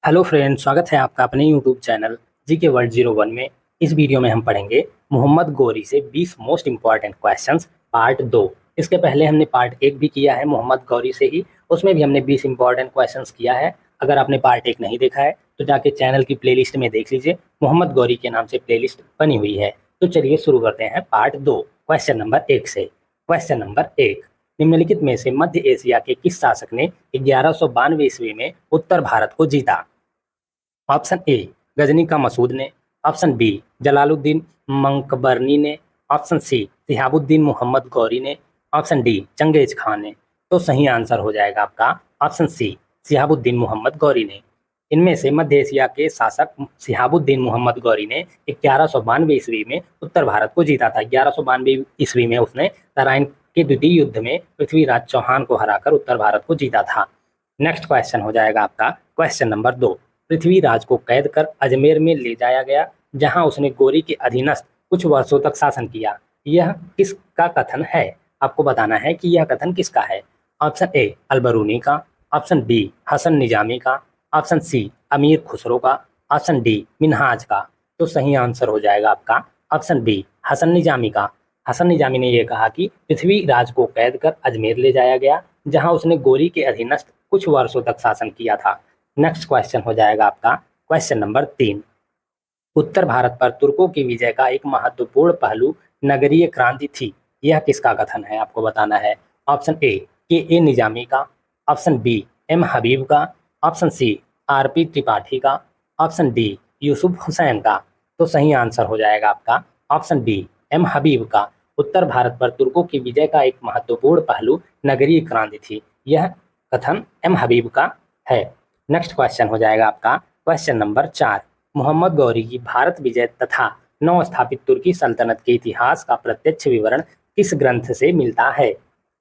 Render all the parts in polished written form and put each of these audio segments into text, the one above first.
Hello friend, स्वागत है आपका अपने यूट्यूब चैनल जी के वर्ल्ड 01 में। इस वीडियो में हम पढ़ेंगे मोहम्मद गौरी से 20 मोस्ट इंपॉर्टेंट क्वेश्चंस पार्ट 2। इसके पहले हमने पार्ट 1 भी किया है मोहम्मद गौरी से ही, उसमें भी हमने 20 इंपॉर्टेंट क्वेश्चंस किया है। अगर आपने पार्ट 1 नहीं देखा है तो जाके चैनल की प्लेलिस्ट में देख लीजिए, मोहम्मद गौरी के नाम से प्लेलिस्ट बनी हुई है। तो चलिए शुरू करते हैं पार्ट 2 क्वेश्चन नंबर 1 से। क्वेश्चन नंबर 1, निम्नलिखित में से मध्य एशिया के किस शासक ने 1192 ईस्वी में उत्तर भारत को जीता? ऑप्शन ए, गजनी का मसूद ने। ऑप्शन बी, जलालुद्दीन मंकबरनी ने। ऑप्शन सी, सिहाबुद्दीन मोहम्मद गौरी ने। ऑप्शन डी, चंगेज खान ने। तो सही आंसर हो जाएगा आपका ऑप्शन सी, सिहाबुद्दीन मोहम्मद गौरी ने। इनमें से मध्य एशिया के शासक सिहाबुद्दीन मोहम्मद गौरी ने 1192 ईस्वी में उत्तर भारत को जीता था। 1192 ईस्वी में उसने तराइन के द्वितीय युद्ध में पृथ्वीराज चौहान को हराकर उत्तर भारत को जीता था। नेक्स्ट क्वेश्चन हो जाएगा आपका क्वेश्चन नंबर 2। पृथ्वीराज को कैद कर अजमेर में ले जाया गया, जहां उसने गौरी के अधीनस्थ कुछ वर्षों तक शासन किया। यह किसका कथन है? आपको बताना है कि यह कथन किसका है। ऑप्शन ए, अलबरूनी का। ऑप्शन बी, हसन निजामी का। ऑप्शन सी, अमीर खुसरो का। ऑप्शन डी, मिन्हाज का। तो सही आंसर हो जाएगा आपका ऑप्शन बी, हसन निजामी का। हसन निजामी ने यह कहा कि पृथ्वीराज को कैद कर अजमेर ले जाया गया, जहां उसने गौरी के अधीनस्थ कुछ वर्षों तक शासन किया था। नेक्स्ट क्वेश्चन हो जाएगा आपका क्वेश्चन नंबर 3। उत्तर भारत पर तुर्कों की विजय का एक महत्वपूर्ण पहलू नगरीय क्रांति थी। यह किसका कथन है? आपको बताना है। ऑप्शन ए, के निजामी का। ऑप्शन बी, एम हबीब का। Option C, R P Tripathi का। ऑप्शन डी, यूसुफ हुसैन का। तो सही आंसर हो जाएगा आपका ऑप्शन बी, एम हबीब का। उत्तर भारत पर तुर्कों की विजय का एक महत्वपूर्ण पहलू नगरीय क्रांति थी। यह कथन एम हबीब का है। नेक्स्ट क्वेश्चन हो जाएगा आपका क्वेश्चन नंबर 4। मोहम्मद गौरी की भारत विजय तथा नव स्थापित तुर्की सल्तनत के इतिहास का प्रत्यक्ष विवरण किस ग्रंथ से मिलता है?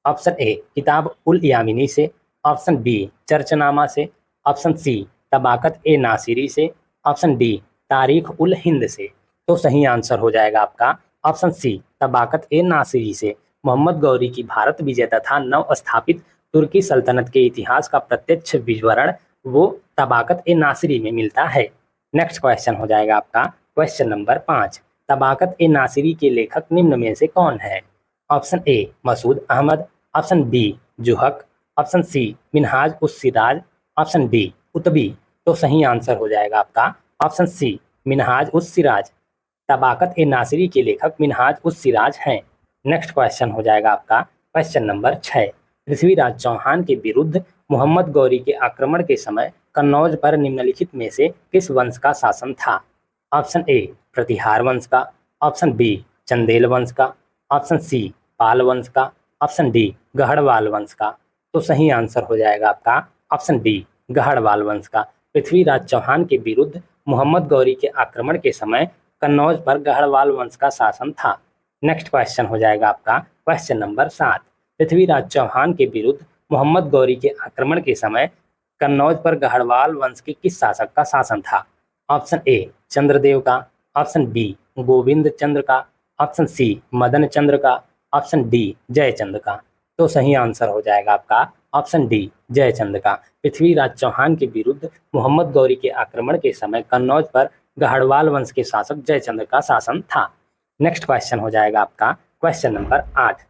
ऑप्शन ए, किताब उल यामिनी से। ऑप्शन बी, चर्चनामा से। ऑप्शन सी, तबाकत ए नासिरी से। ऑप्शन डी, तारीख उल हिंद से। तो सही आंसर हो जाएगा आपका ऑप्शन सी, तबाकत ए नासिरी से। मोहम्मद गौरी की भारत विजय तथा नव स्थापित तुर्की सल्तनत के इतिहास का प्रत्यक्ष विवरण वो तबाकत ए नासिरी में मिलता है। नेक्स्ट क्वेश्चन हो जाएगा आपका क्वेश्चन नंबर 5। तबाकत ए नासिरी के लेखक निम्न में से कौन है? Option A, Masood Ahmad. Option B, Juhak. Option C, Minhaj us Siraj. Option D, कुतबी। तो सही आंसर हो जाएगा आपका ऑप्शन सी, मिनहाज उस सिराज। तबाकत ए नासिरी के लेखक मिनहाज उस सिराज हैं। नेक्स्ट क्वेश्चन हो जाएगा आपका क्वेश्चन नंबर 6। पृथ्वीराज चौहान के विरुद्ध मोहम्मद गौरी के आक्रमण के समय कन्नौज पर निम्नलिखित में से किस वंश का शासन था? ऑप्शन ए, प्रतिहार वंश का। ऑप्शन बी, चंदेल वंश का। ऑप्शन सी, पाल वंश का। ऑप्शन डी, गढ़वाल वंश का। तो सही आंसर हो जाएगा आपका ऑप्शन डी, गढ़वाल वंश का। पृथ्वीराज चौहान के विरुद्ध मोहम्मद गौरी के आक्रमण के समय कन्नौज पर गढ़वाल वंश का शासन था। नेक्स्ट क्वेश्चन हो जाएगा आपका क्वेश्चन नंबर 7। पृथ्वीराज चौहान के विरुद्ध मोहम्मद गौरी के आक्रमण के समय कन्नौज पर गढ़वाल वंश के किस शासक का शासन था? ऑप्शन ए, चंद्रदेव का। ऑप्शन बी, गोविंद चंद्र का। ऑप्शन सी, मदन चंद्र का। ऑप्शन डी, जयचंद का। तो सही आंसर हो जाएगा आपका ऑप्शन डी, जयचंद का। पृथ्वीराज चौहान के विरुद्ध मोहम्मद गौरी के आक्रमण के समय कन्नौज पर गढ़वाल वंश के शासक जयचंद का शासन था। नेक्स्ट क्वेश्चन हो जाएगा आपका क्वेश्चन नंबर 8।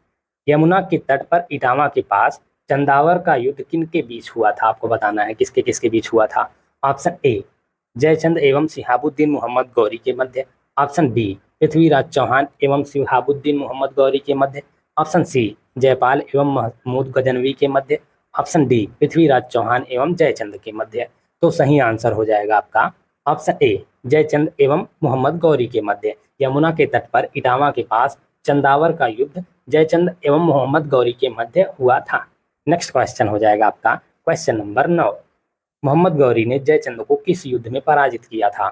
यमुना के तट पर इटावा के पास चंदावर का युद्ध किन के बीच हुआ था? आपको बताना है किसके किसके बीच हुआ था। ऑप्शन ए, जयचंद एवं सिहाबुद्दीन मोहम्मद गौरी के मध्य। ऑप्शन बी, पृथ्वीराज चौहान एवं सिहाबुद्दीन मोहम्मद गौरी के मध्य। ऑप्शन सी, जयपाल एवं महमूद गजनवी के मध्य। ऑप्शन डी, पृथ्वीराज चौहान एवं जयचंद के मध्य। तो सही आंसर हो जाएगा आपका ऑप्शन ए, जयचंद एवं मोहम्मद गौरी के मध्य। यमुना के तट पर इटावा के पास चंदावर का युद्ध जयचंद एवं मोहम्मद गौरी के मध्य हुआ था। नेक्स्ट क्वेश्चन हो जाएगा आपका क्वेश्चन नंबर 9। मोहम्मद गौरी ने जयचंद को किस युद्ध में पराजित किया था?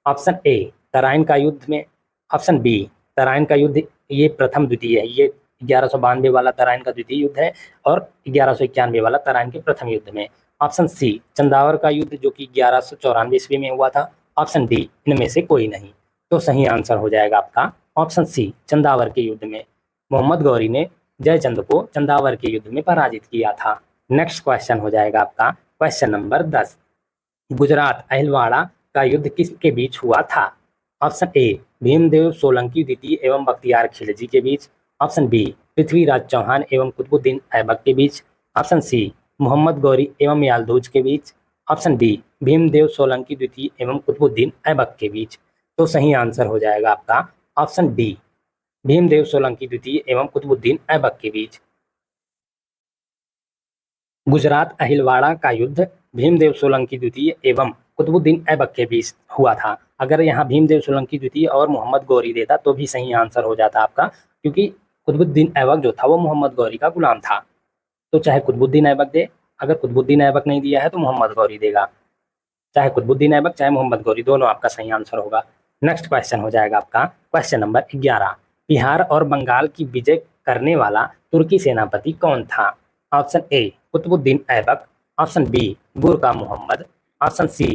ऑप्शन ए, तराइन का युद्ध में। ऑप्शन बी, तराइन का युद्ध ये प्रथम द्वितीय है, ये 1192 वाला तराइन का द्वितीय युद्ध है और 1191 वाला तराइन के प्रथम युद्ध में। ऑप्शन सी, चंदावर का युद्ध जो कि 1194 ईस्वी में हुआ था। ऑप्शन डी, इनमें से कोई नहीं। तो सही आंसर हो जाएगा आपका ऑप्शन सी, चंदावर के युद्ध में मोहम्मद गौरी ने जयचंद को चंदावर के युद्ध में पराजित किया था। नेक्स्ट क्वेश्चन हो जाएगा आपका क्वेश्चन नंबर 10। गुजरात अहिलवाड़ा का युद्ध किसके बीच हुआ था? ऑप्शन ए भीमदेव सोलंकी द्वितीय एवं बख्तियार खिलजी के बीच। ऑप्शन बी पृथ्वीराज चौहान एवं कुतुबुद्दीन ऐबक के बीच। ऑप्शन सी मोहम्मद गौरी एवं यालदूज के बीच। ऑप्शन डी भीमदेव सोलंकी द्वितीय एवं कुतुबुद्दीन ऐबक के बीच। तो सही आंसर हो जाएगा आपका ऑप्शन डी भीमदेव सोलंकी द्वितीय एवं कुतुबुद्दीन ऐबक के बीच। गुजरात अहिलवाड़ा का युद्ध भीमदेव सोलंकी द्वितीय एवं कुतुबुद्दीन ऐबक के बीच हुआ था। अगर यहाँ भीमदेव सोलंकी द्वितीय और मोहम्मद गौरी देता तो भी सही आंसर हो जाता आपका, क्योंकि कुतुबुद्दीन ऐबक जो था वो मोहम्मद गौरी का गुलाम था। तो चाहे कुतुबुद्दीन ऐबक दे, अगर कुतुबुद्दीन ऐबक नहीं दिया है तो मोहम्मद गौरी देगा। चाहे कुतुबुद्दीन ऐबक चाहे मोहम्मद गौरी, दोनों आपका सही आंसर होगा। नेक्स्ट क्वेश्चन हो जाएगा आपका क्वेश्चन नंबर 11। बिहार और बंगाल की विजय करने वाला तुर्की सेनापति कौन था? Option A Qutubuddin Aibak. Option B Gurka Mohammad. Option C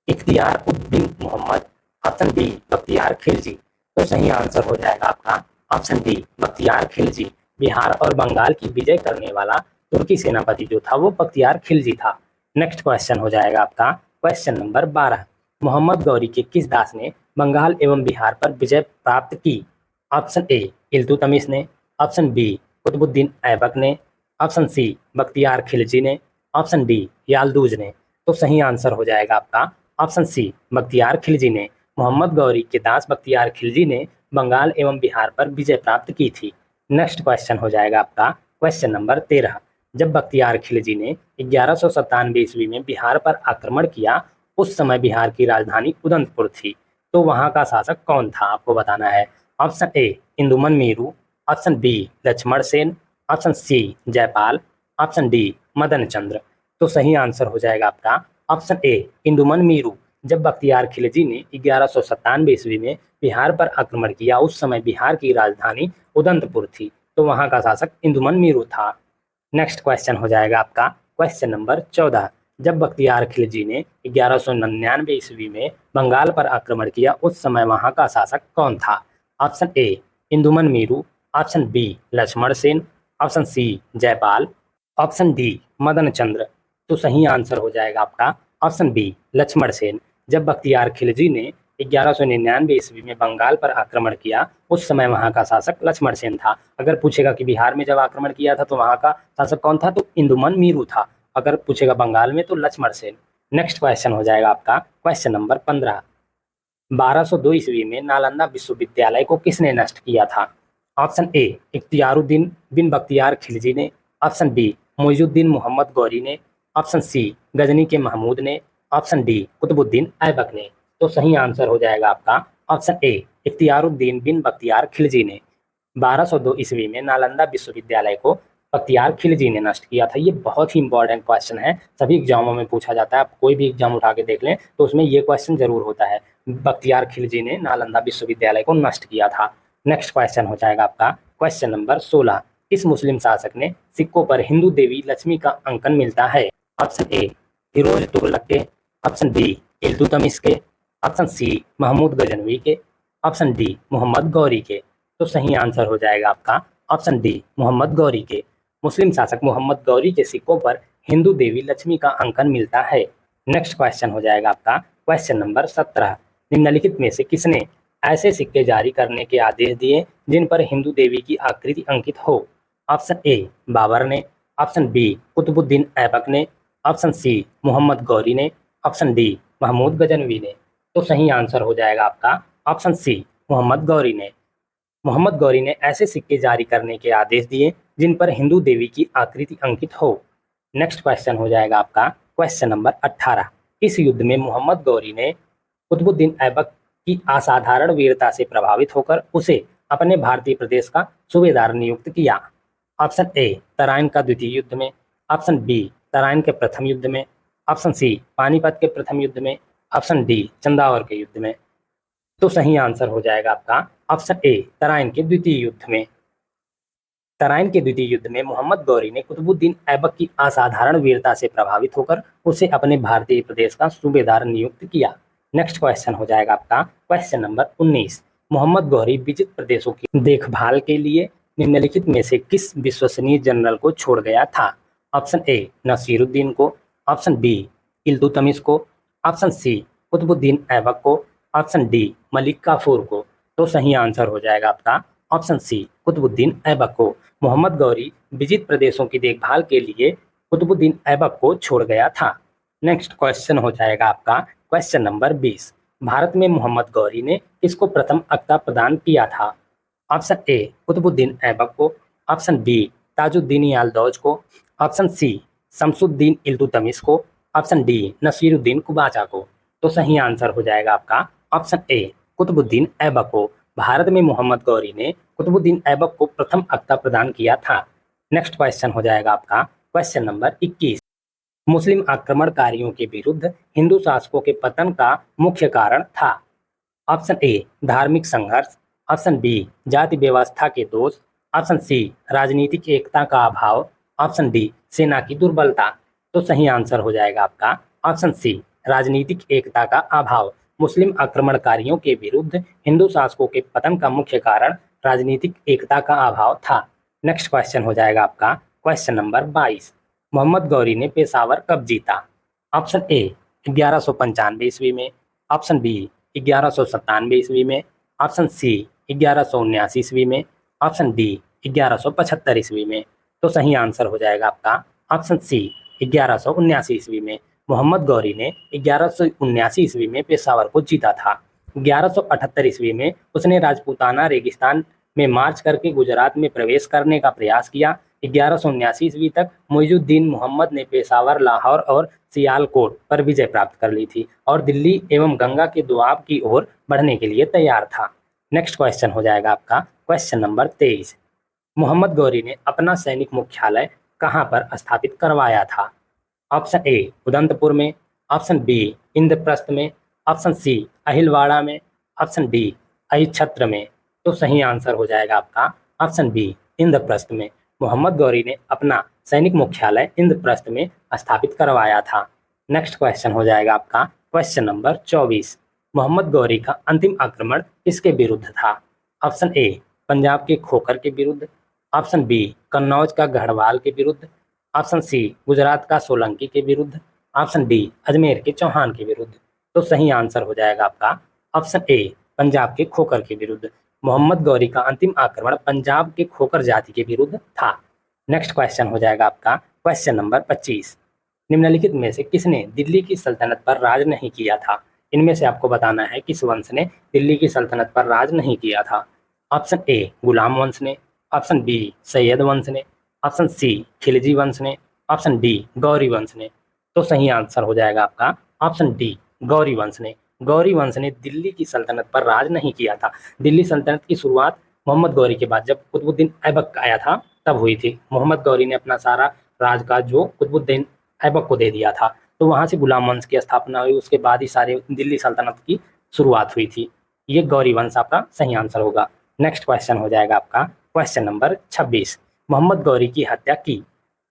Ikhtiyar uddin Mohammad. Option D Bakhtiyar Khilji. तो सही आंसर हो जाएगा आपका ऑप्शन डी बख्तियार खिलजी। बिहार और बंगाल की विजय करने वाला तुर्की सेनापति जो था वो बख्तियार खिलजी था। नेक्स्ट क्वेश्चन हो जाएगा आपका क्वेश्चन नंबर 12। मोहम्मद गौरी के किस दास ने बंगाल एवं बिहार पर विजय प्राप्त की? ऑप्शन ए इल्तुतमिश ने। ऑप्शन बी कुतुबुद्दीन ऐबक ने। ऑप्शन सी बख्तियार खिलजी ने। ऑप्शन डी यालदूज ने। तो सही आंसर हो जाएगा आपका ऑप्शन सी बख्तियार खिलजी ने। मोहम्मद गौरी के दास बख्तियार खिलजी ने बंगाल एवं बिहार पर विजय प्राप्त की थी। नेक्स्ट क्वेश्चन हो जाएगा आपका क्वेश्चन नंबर 13। जब बख्तियार खिलजी ने 1197 ईस्वी में बिहार पर आक्रमण किया, उस समय बिहार की राजधानी उदंतपुर थी। तो वहां का शासक कौन था आपको बताना है। Option A Induman Meeru. Option B Lakshman Sen. Option C Jaipal. Option D Madan Chandra. तो सही आंसर हो जाएगा आपका ऑप्शन ए इंदुमन मीरू। जब बख्तियार खिलजी ने 1197 ईस्वी में बिहार पर आक्रमण किया, उस समय बिहार की राजधानी उदंतपुर थी। तो वहां का शासक इंदुमन मीरू था। नेक्स्ट क्वेश्चन हो जाएगा आपका क्वेश्चन नंबर 14। जब बख्तियार खिलजी ने 1199 ईस्वी में बंगाल पर आक्रमण किया, उस समय वहां का शासक कौन था? Option A Induman Meeru. Option B Lakshman Sen. Option C Jaipal. Option D Madan Chandra. तो सही आंसर हो जाएगा आपका ऑप्शन बी लक्ष्मण सेन। जब बख्तियार खिलजी ने 1199 ईस्वी में बंगाल पर आक्रमण किया, उस समय वहां का शासक लक्ष्मण सेन था। अगर पूछेगा कि बिहार में जब आक्रमण किया था तो वहां का शासक कौन था, तो इंदुमन मीरू था। अगर पूछेगा बंगाल में तो लक्ष्मण सेन। नेक्स्ट क्वेश्चन हो जाएगा आपका क्वेश्चन नंबर 15। 1202 ईस्वी में नालंदा विश्वविद्यालय को किसने नष्ट किया था? ऑप्शन ए इख्तियारुद्दीन बिन बख्तियार खिलजी ने। ऑप्शन बी मोइजुद्दीन मोहम्मद गौरी ने। ऑप्शन सी गजनी के महमूद ने। ऑप्शन डी कुतुबुद्दीन ऐबक ने। तो सही आंसर हो जाएगा आपका ऑप्शन ए इख्तियारुद्दीन बिन बख्तियार खिलजी ने। 1202 ईस्वी में नालंदा विश्वविद्यालय को बख्तियार खिलजी ने नष्ट किया था। ये बहुत ही इंपॉर्टेंट क्वेश्चन है, सभी एग्जामों में पूछा जाता है। आप कोई भी एग्जाम उठा के देख लें तो उसमें ये क्वेश्चन जरूर होता है, बख्तियार खिलजी ने नालंदा विश्वविद्यालय को नष्ट किया था। नेक्स्ट क्वेश्चन हो जाएगा आपका क्वेश्चन नंबर 16। इस मुस्लिम शासक ने सिक्कों पर हिंदू देवी लक्ष्मी का अंकन मिलता है? ऑप्शन ए फिरोज तुगलक के। ऑप्शन बी इल्तुतमिश के। ऑप्शन सी महमूद गजनवी के। ऑप्शन डी मोहम्मद गौरी के। तो सही आंसर हो जाएगा आपका ऑप्शन डी मोहम्मद गौरी के। मुस्लिम शासक मोहम्मद गौरी के सिक्कों पर हिंदू देवी लक्ष्मी का अंकन मिलता है। नेक्स्ट क्वेश्चन हो जाएगा आपका क्वेश्चन नंबर 17। निम्नलिखित में से किसने ऐसे सिक्के जारी करने के आदेश दिए जिन पर हिंदू देवी की आकृति अंकित हो? ऑप्शन ए बाबर ने। ऑप्शन बी कुतुबुद्दीन ऐबक ने। ऑप्शन सी मोहम्मद गौरी ने। ऑप्शन डी महमूद गजनवी ने। तो सही आंसर हो जाएगा आपका ऑप्शन सी मोहम्मद गौरी ने। मोहम्मद गौरी ने ऐसे सिक्के जारी करने के आदेश दिए जिन पर हिंदू देवी की आकृति अंकित हो। नेक्स्ट क्वेश्चन हो जाएगा आपका क्वेश्चन नंबर 18। इस युद्ध में मोहम्मद गौरी ने कुतुबुद्दीन ऐबक की असाधारण वीरता से प्रभावित होकर उसे अपने भारतीय प्रदेश का सूबेदार नियुक्त किया। ऑप्शन ए तराइन का द्वितीय युद्ध में। ऑप्शन बी तराइन के प्रथम युद्ध में। ऑप्शन सी पानीपत के प्रथम युद्ध में। ऑप्शन डी चंदावर के युद्ध में। तो सही आंसर हो जाएगा आपका ऑप्शन ए तराइन के द्वितीय युद्ध में। तराइन के द्वितीय युद्ध में मोहम्मद गौरी ने कुतुबुद्दीन ऐबक की असाधारण वीरता से प्रभावित होकर उसे अपने भारतीय प्रदेश का सूबेदार नियुक्त किया। नेक्स्ट क्वेश्चन हो जाएगा आपका क्वेश्चन नंबर 19। मोहम्मद गौरी विजित प्रदेशों की देखभाल के लिए निम्नलिखित में से किस विश्वसनीय जनरल को छोड़ गया था? ऑप्शन ए नसीरुद्दीन को। ऑप्शन बी इल्तुतमिश को। ऑप्शन सी कुतुबुद्दीन ऐबक को, ऑप्शन डी मलिक काफूर को। तो सही आंसर हो जाएगा आपका ऑप्शन सी कुतुबुद्दीन ऐबक को। मोहम्मद गौरी विजित प्रदेशों की देखभाल के लिए कुतुबुद्दीन ऐबक को छोड़ गया था। नेक्स्ट क्वेश्चन हो जाएगा आपका क्वेश्चन नंबर 20। भारत में मोहम्मद गौरी ने किसको प्रथम अक्ता प्रदान किया था? ऑप्शन ए कुतुबुद्दीन ऐबक को, ऑप्शन बी ताजुद्दीन यालदौज को, ऑप्शन सी शमसुद्दीन इल्तुतमिश को, ऑप्शन डी नसीरुद्दीन कुबाचा को। तो सही आंसर हो जाएगा आपका ऑप्शन ए कुतुबुद्दीन ऐबक को। भारत में मोहम्मद गौरी ने कुतुबुद्दीन ऐबक को प्रथम अक्ता प्रदान किया था। नेक्स्ट क्वेश्चन हो जाएगा आपका क्वेश्चन नंबर 21। मुस्लिम आक्रमणकारियों के विरुद्ध हिंदू शासकों के पतन का मुख्य कारण था? ऑप्शन ए धार्मिक संघर्ष, ऑप्शन बी जाति व्यवस्था के दोष, ऑप्शन सी राजनीतिक एकता का अभाव, ऑप्शन डी सेना की दुर्बलता। तो सही आंसर हो जाएगा आपका ऑप्शन सी राजनीतिक एकता का अभाव। मुस्लिम आक्रमणकारियों के विरुद्ध हिंदू शासकों के पतन का मुख्य कारण राजनीतिक एकता का अभाव था। नेक्स्ट क्वेश्चन हो जाएगा आपका क्वेश्चन नंबर 22। मोहम्मद गौरी ने पेशावर कब जीता? ऑप्शन ए 1195 ईस्वी में, ऑप्शन बी 1197 ईस्वी में, ऑप्शन सी 1179 ईस्वी में, ऑप्शन डी 1175 ईस्वी में। तो सही आंसर हो जाएगा आपका ऑप्शन सी 1179 ईस्वी में। मोहम्मद गौरी ने 1179 ईस्वी में पेशावर को जीता था। 1178 ईस्वी में उसने राजपूताना रेगिस्तान में मार्च करके गुजरात में प्रवेश करने का प्रयास किया। 1179 ईस्वी तक मुइजुद्दीन मोहम्मद ने पेशावर, लाहौर और सियालकोट पर विजय प्राप्त कर ली थी और दिल्ली एवं गंगा के दोआब की ओर बढ़ने के लिए तैयार था। नेक्स्ट क्वेश्चन हो जाएगा आपका क्वेश्चन नंबर 23। मोहम्मद गौरी ने अपना सैनिक मुख्यालय कहाँ पर स्थापित करवाया था? ऑप्शन ए उदंतपुर में, ऑप्शन बी इंद्रप्रस्थ में, ऑप्शन सी अहिलवाड़ा में, ऑप्शन डी अहिच्छत्र में। तो सही आंसर हो जाएगा आपका ऑप्शन बी इंद्रप्रस्थ में। मोहम्मद गौरी ने अपना सैनिक मुख्यालय इंद्रप्रस्थ में स्थापित करवाया था। नेक्स्ट क्वेश्चन हो जाएगा आपका क्वेश्चन नंबर 24। मोहम्मद गौरी का अंतिम आक्रमण किसके विरुद्ध था? ऑप्शन ए पंजाब के खोखर के विरुद्ध, ऑप्शन बी कन्नौज का गढ़वाल के विरुद्ध, ऑप्शन सी गुजरात का सोलंकी के विरुद्ध, ऑप्शन डी अजमेर के चौहान के विरुद्ध। तो सही आंसर हो जाएगा आपका ऑप्शन ए पंजाब के खोखर के विरुद्ध। मोहम्मद गौरी का अंतिम आक्रमण पंजाब के खोखर जाति के विरुद्ध था। नेक्स्ट क्वेश्चन हो जाएगा आपका क्वेश्चन नंबर 25। निम्नलिखित में से किसने दिल्ली की सल्तनत पर राज नहीं किया था? इनमें से आपको बताना है किस वंश ने दिल्ली की सल्तनत पर राज नहीं किया था। ऑप्शन ए गुलाम वंश ने, ऑप्शन बी सैयद वंश ने, ऑप्शन सी खिलजी वंश ने, ऑप्शन डी गौरी वंश ने। तो सही आंसर हो जाएगा आपका ऑप्शन डी गौरी वंश ने। गौरी वंश ने दिल्ली की सल्तनत पर राज नहीं किया था। दिल्ली सल्तनत की शुरुआत मोहम्मद गौरी के बाद जब कुतुबुद्दीन ऐबक आया था तब हुई थी। मोहम्मद गौरी ने अपना सारा राजकाज जो कुतुबुद्दीन ऐबक को दे दिया था, तो वहाँ से गुलाम वंश की स्थापना हुई। उसके बाद ही सारे दिल्ली सल्तनत की शुरुआत हुई थी। ये गौरी वंश आपका सही आंसर होगा। नेक्स्ट क्वेश्चन हो जाएगा आपका क्वेश्चन नंबर 26। मोहम्मद गौरी की हत्या की?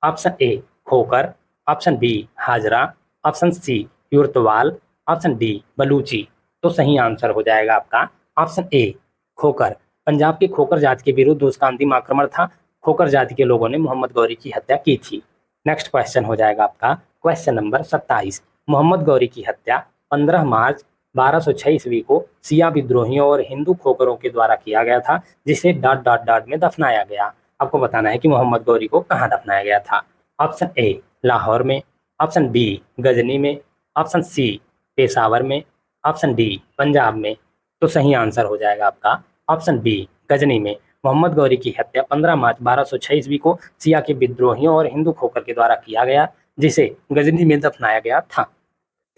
Option A Khokhar, option B Hazara, option C Yurtwal, option D Baluchi. तो सही आंसर हो जाएगा आपका ऑप्शन ए खोखर। पंजाब के खोखर जाति के विरुद्ध उसका अंतिम आक्रमण था। खोखर जाति के लोगों ने मोहम्मद गौरी की हत्या की थी। नेक्स्ट क्वेश्चन हो जाएगा आपका क्वेश्चन नंबर 27। मोहम्मद गौरी की हत्या 15 मार्च 1206 ईस्वी को सिया विद्रोहियों और हिंदू खोखरों के द्वारा किया गया था, जिसे डॉट डॉट डॉट में दफनाया गया। आपको बताना है कि मोहम्मद गौरी को कहाँ दफनाया गया था। ऑप्शन ए लाहौर में, ऑप्शन बी गजनी में, ऑप्शन सी पेशावर में, ऑप्शन डी पंजाब में। तो सही आंसर हो जाएगा आपका ऑप्शन बी गजनी में। मोहम्मद गौरी की हत्या 15 मार्च 1206 ईस्वी को सिया के विद्रोहियों और हिंदू खोखर के द्वारा किया गया, जिसे गजनी में दफनाया गया था।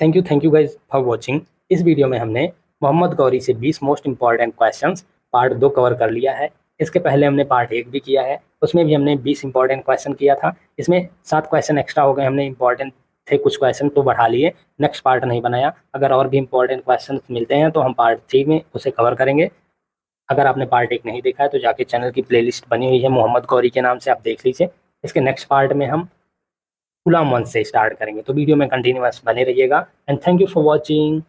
Thank you guys for watching. इस वीडियो में हमने मोहम्मद गौरी से 20 most important questions part 2 cover कर लिया है। इसके पहले हमने पार्ट 1 भी किया है, उसमें भी हमने 20 इंपॉर्टेंट क्वेश्चन किया था। इसमें 7 क्वेश्चन एक्स्ट्रा हो गए, हमने इंपॉर्टेंट थे कुछ क्वेश्चन तो बढ़ा लिए, नेक्स्ट पार्ट नहीं बनाया। अगर और भी इंपॉर्टेंट क्वेश्चन मिलते हैं तो हम पार्ट 3 में उसे कवर करेंगे। अगर आपने पार्ट 1 नहीं देखा है तो जाके चैनल की प्लेलिस्ट बनी हुई है मोहम्मद गौरी के नाम से, आप देख लीजिए। इसके नेक्स्ट पार्ट में हम गुलाम वंश से स्टार्ट करेंगे, तो वीडियो में कंटिन्यूअस बने रहिएगा। And thank you for watching.